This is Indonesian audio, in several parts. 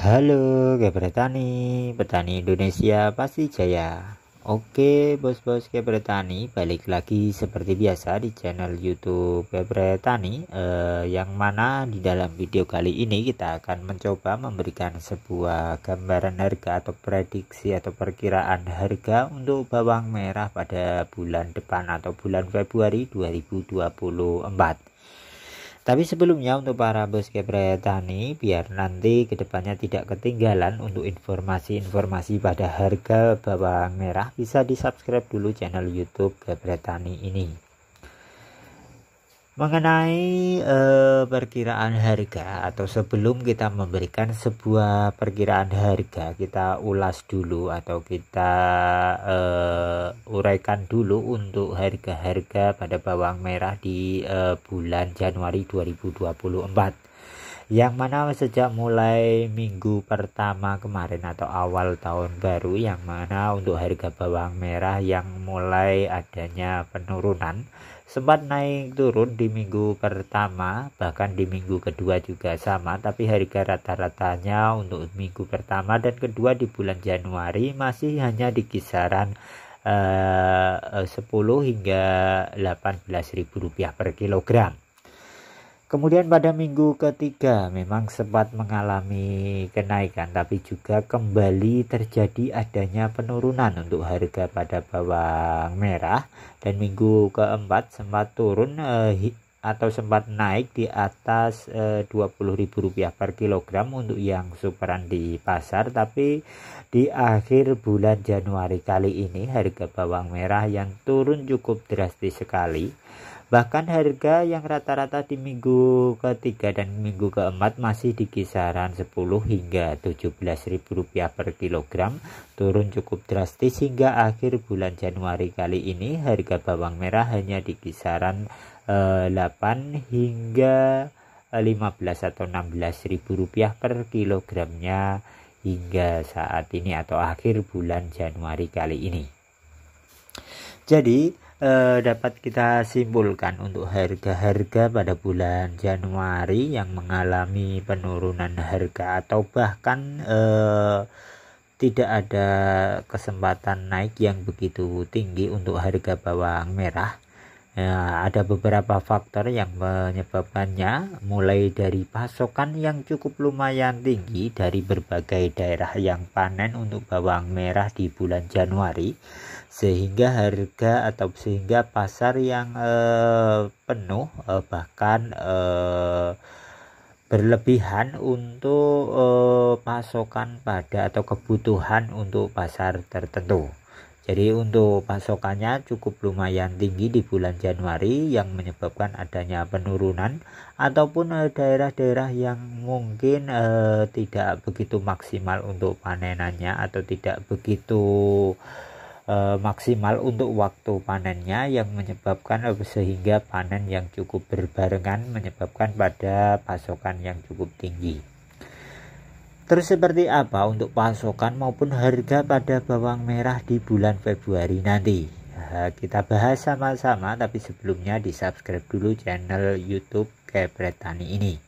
Halo, Petani, petani Indonesia pasti jaya. Oke, bos-bos Petani, balik lagi seperti biasa di channel YouTube Petani, yang mana di dalam video kali ini kita akan mencoba memberikan sebuah gambaran harga atau prediksi atau perkiraan harga untuk bawang merah pada bulan depan atau bulan Februari 2024. Tapi sebelumnya untuk para bos Petani, biar nanti kedepannya tidak ketinggalan untuk informasi-informasi pada harga bawang merah, bisa di subscribe dulu channel YouTube Petani ini. Mengenai perkiraan harga, atau sebelum kita memberikan sebuah perkiraan harga, kita ulas dulu atau kita uraikan dulu untuk harga-harga pada bawang merah di bulan Januari 2024, yang mana sejak mulai minggu pertama kemarin atau awal tahun baru, yang mana untuk harga bawang merah yang mulai adanya penurunan sempat naik turun di minggu pertama, bahkan di minggu kedua juga sama, tapi harga rata-ratanya untuk minggu pertama dan kedua di bulan Januari masih hanya di kisaran 10 hingga 18.000 rupiah per kilogram. Kemudian pada minggu ketiga memang sempat mengalami kenaikan, tapi juga kembali terjadi adanya penurunan untuk harga pada bawang merah, dan minggu keempat sempat turun atau sempat naik di atas Rp20.000 per kilogram untuk yang superan di pasar. Tapi di akhir bulan Januari kali ini harga bawang merah yang turun cukup drastis sekali. Bahkan harga yang rata-rata di minggu ketiga dan minggu keempat masih di kisaran 10 hingga 17.000 rupiah per kilogram, turun cukup drastis hingga akhir bulan Januari kali ini harga bawang merah hanya di kisaran 8 hingga 15 atau 16.000 rupiah per kilogramnya hingga saat ini atau akhir bulan Januari kali ini. Jadi dapat kita simpulkan untuk harga-harga pada bulan Januari yang mengalami penurunan harga atau bahkan tidak ada kesempatan naik yang begitu tinggi untuk harga bawang merah. Ada beberapa faktor yang menyebabkannya, mulai dari pasokan yang cukup lumayan tinggi dari berbagai daerah yang panen untuk bawang merah di bulan Januari, sehingga pasar yang penuh, bahkan berlebihan untuk pasokan pada atau kebutuhan untuk pasar tertentu. Jadi untuk pasokannya cukup lumayan tinggi di bulan Januari, yang menyebabkan adanya penurunan ataupun daerah-daerah yang mungkin tidak begitu maksimal untuk panenannya atau tidak begitu maksimal untuk waktu panennya, yang menyebabkan sehingga panen yang cukup berbarengan menyebabkan pada pasokan yang cukup tinggi. Terus seperti apa untuk pasokan maupun harga pada bawang merah di bulan Februari nanti? Kita bahas sama-sama, tapi sebelumnya di subscribe dulu channel YouTube Petani ini.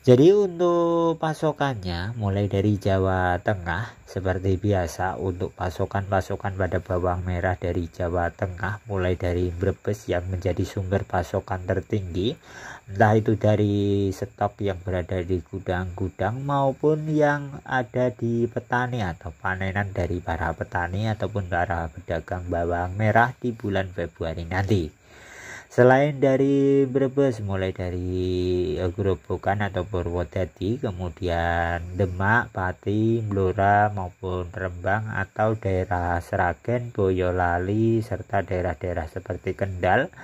Jadi untuk pasokannya mulai dari Jawa Tengah seperti biasa. Untuk pasokan-pasokan pada bawang merah dari Jawa Tengah mulai dari Brebes yang menjadi sumber pasokan tertinggi, entah itu dari stok yang berada di gudang-gudang maupun yang ada di petani atau panenan dari para petani ataupun para pedagang bawang merah di bulan Februari nanti. Selain dari Brebes, mulai dari Grobogan atau Purwodadi, kemudian Demak, Pati, Blora maupun Rembang atau daerah Sragen, Boyolali, serta daerah-daerah seperti Kendal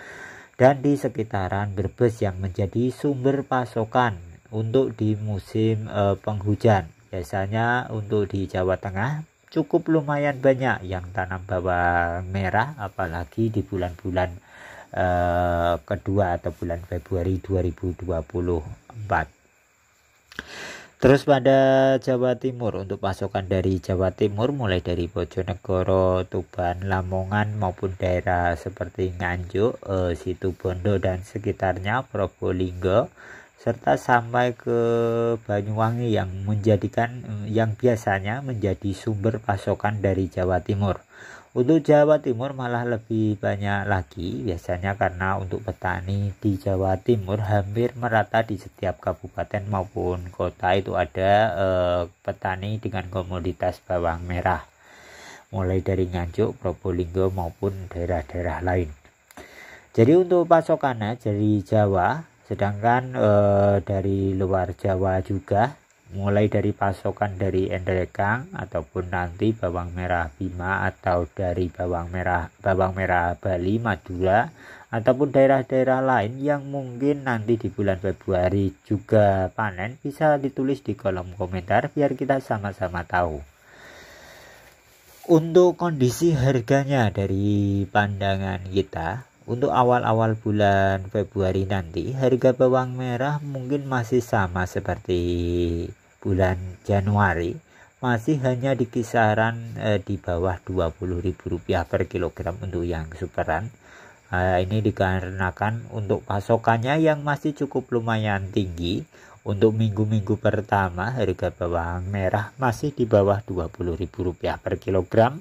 dan di sekitaran Brebes yang menjadi sumber pasokan untuk di musim penghujan. Biasanya untuk di Jawa Tengah cukup lumayan banyak yang tanam bawang merah, apalagi di bulan-bulan kedua atau bulan Februari 2024. Terus pada Jawa Timur, untuk pasokan dari Jawa Timur mulai dari Bojonegoro, Tuban, Lamongan maupun daerah seperti Nganjuk, Situbondo dan sekitarnya, Probolinggo, serta sampai ke Banyuwangi yang biasanya menjadi sumber pasokan dari Jawa Timur. Untuk Jawa Timur malah lebih banyak lagi biasanya, karena untuk petani di Jawa Timur hampir merata di setiap kabupaten maupun kota itu ada petani dengan komoditas bawang merah, mulai dari Nganjuk, Probolinggo maupun daerah-daerah lain. Jadi untuk pasokannya dari Jawa, sedangkan dari luar Jawa juga, mulai dari pasokan dari Endrekang ataupun nanti bawang merah Bima, atau dari bawang merah Bali, Madura, ataupun daerah-daerah lain yang mungkin nanti di bulan Februari juga panen, bisa ditulis di kolom komentar biar kita sama-sama tahu. Untuk kondisi harganya dari pandangan kita, untuk awal-awal bulan Februari nanti harga bawang merah mungkin masih sama seperti bulan Januari, masih hanya di kisaran di bawah Rp20.000 per kilogram untuk yang superan. Ini dikarenakan untuk pasokannya yang masih cukup lumayan tinggi. Untuk minggu-minggu pertama harga bawang merah masih di bawah Rp20.000 per kilogram,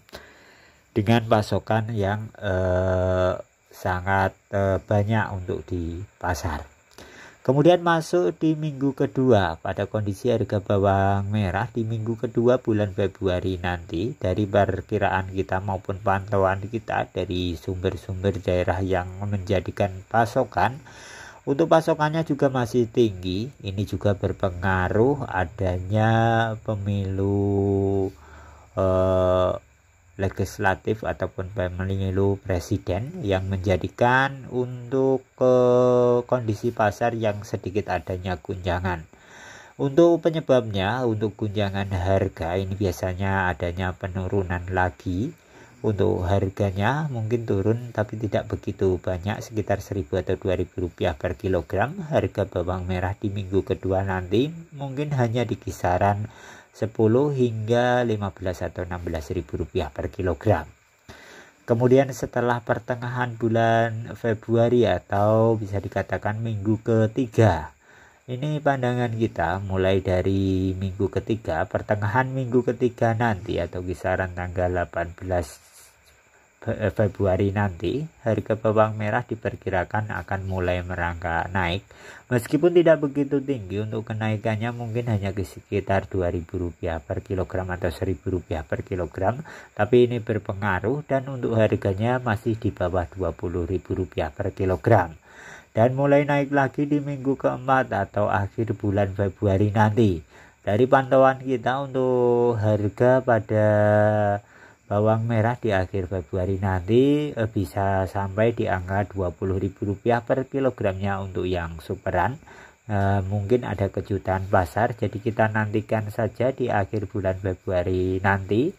dengan pasokan yang sangat banyak untuk di pasar. Kemudian masuk di minggu kedua, pada kondisi harga bawang merah di minggu kedua bulan Februari nanti, dari perkiraan kita maupun pantauan kita dari sumber-sumber daerah yang menjadikan pasokan, untuk pasokannya juga masih tinggi. Ini juga berpengaruh adanya pemilu legislatif ataupun pemilu presiden yang menjadikan untuk kondisi pasar yang sedikit adanya guncangan. Untuk penyebabnya, untuk guncangan harga ini biasanya adanya penurunan lagi. Untuk harganya mungkin turun tapi tidak begitu banyak, sekitar Rp1.000 atau Rp2.000 per kilogram. Harga bawang merah di minggu kedua nanti mungkin hanya di kisaran 10 hingga 15 atau Rp16.000 per kilogram. Kemudian setelah pertengahan bulan Februari atau bisa dikatakan minggu ketiga, ini pandangan kita mulai dari minggu ketiga, pertengahan minggu ketiga nanti atau kisaran tanggal 18 Februari nanti, harga bawang merah diperkirakan akan mulai merangkak naik. Meskipun tidak begitu tinggi, untuk kenaikannya mungkin hanya ke sekitar Rp2.000 per kilogram atau Rp1.000 per kilogram, tapi ini berpengaruh dan untuk harganya masih di bawah Rp20.000 per kilogram. Dan mulai naik lagi di minggu keempat atau akhir bulan Februari nanti. Dari pantauan kita untuk harga pada bawang merah di akhir Februari nanti bisa sampai di angka Rp20.000 per kilogramnya untuk yang superan. Mungkin ada kejutan pasar, jadi kita nantikan saja di akhir bulan Februari nanti.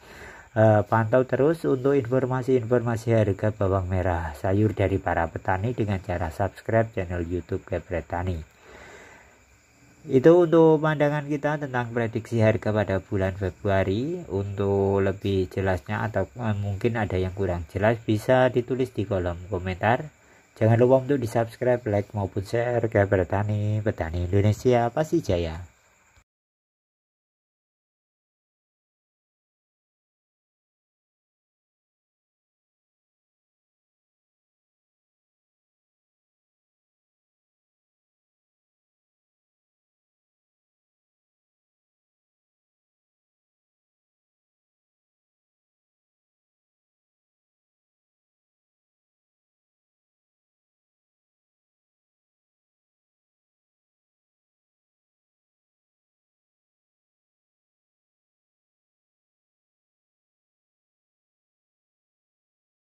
Pantau terus untuk informasi-informasi harga bawang merah sayur dari para petani dengan cara subscribe channel YouTube Geprek Tani. Itu untuk pandangan kita tentang prediksi harga pada bulan Februari. Untuk lebih jelasnya atau mungkin ada yang kurang jelas, bisa ditulis di kolom komentar. Jangan lupa untuk di subscribe, like maupun share. Geprek Tani, petani Indonesia pasti jaya.